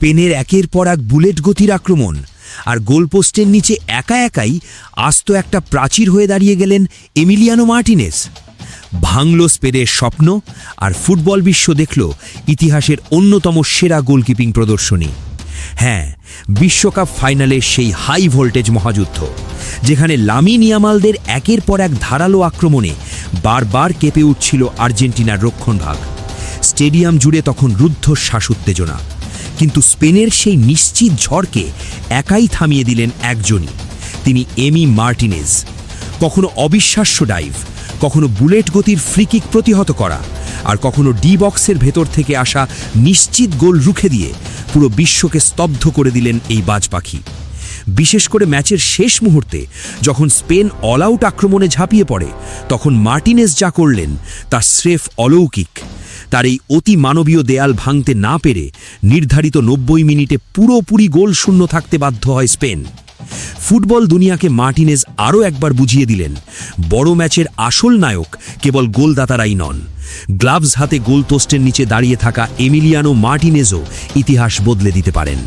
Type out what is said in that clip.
স্পেনের একের পর এক বুলেট গতির আক্রমণ আর গোলপোস্টের নিচে একা একাই আস্ত একটা প্রাচীর হয়ে দাঁড়িয়ে গেলেন এমিলিয়ানো মার্টিনেজ। ভাঙল স্পেনের স্বপ্ন, আর ফুটবল বিশ্ব দেখল ইতিহাসের অন্যতম সেরা গোলকিপিং প্রদর্শনী। হ্যাঁ, বিশ্বকাপ ফাইনালের সেই হাই ভোল্টেজ মহাযুদ্ধ, যেখানে লামিন ইয়ামালদের একের পর এক ধারালো আক্রমণে বারবার কেঁপে উঠছিল আর্জেন্টিনার রক্ষণভাগ। স্টেডিয়াম জুড়ে তখন রুদ্ধশ্বাস উত্তেজনা, কিন্তু স্পেনের সেই নিশ্চিত ঝড়কে একাই থামিয়ে দিলেন একজনই, তিনি এমি মার্টিনেজ। কখনো অবিশ্বাস্য ডাইভ, কখনো বুলেট গতির ফ্রিকিক প্রতিহত করা, আর কখনো ডি বক্সের ভেতর থেকে আসা নিশ্চিত গোল রুখে দিয়ে পুরো বিশ্বকে স্তব্ধ করে দিলেন এই বাজ পাখি। বিশেষ করে ম্যাচের শেষ মুহূর্তে যখন স্পেন অল আউট আক্রমণে ঝাঁপিয়ে পড়ে, তখন মার্টিনেজ যা করলেন তা স্রেফ অলৌকিক। তার এই অতি মানবীয় দেয়াল ভাঙতে না পেরে নির্ধারিত 90 মিনিটে পুরোপুরি গোল শূন্য থাকতে বাধ্য হয় স্পেন। ফুটবল দুনিয়াকে মার্টিনেজ আরও একবার বুঝিয়ে দিলেন, বড় ম্যাচের আসল নায়ক কেবল গোলদাতারাই নন। গ্লাভস হাতে গোলপোস্টের নিচে দাঁড়িয়ে থাকা এমিলিয়ানো মার্টিনেজও ইতিহাস বদলে দিতে পারেন।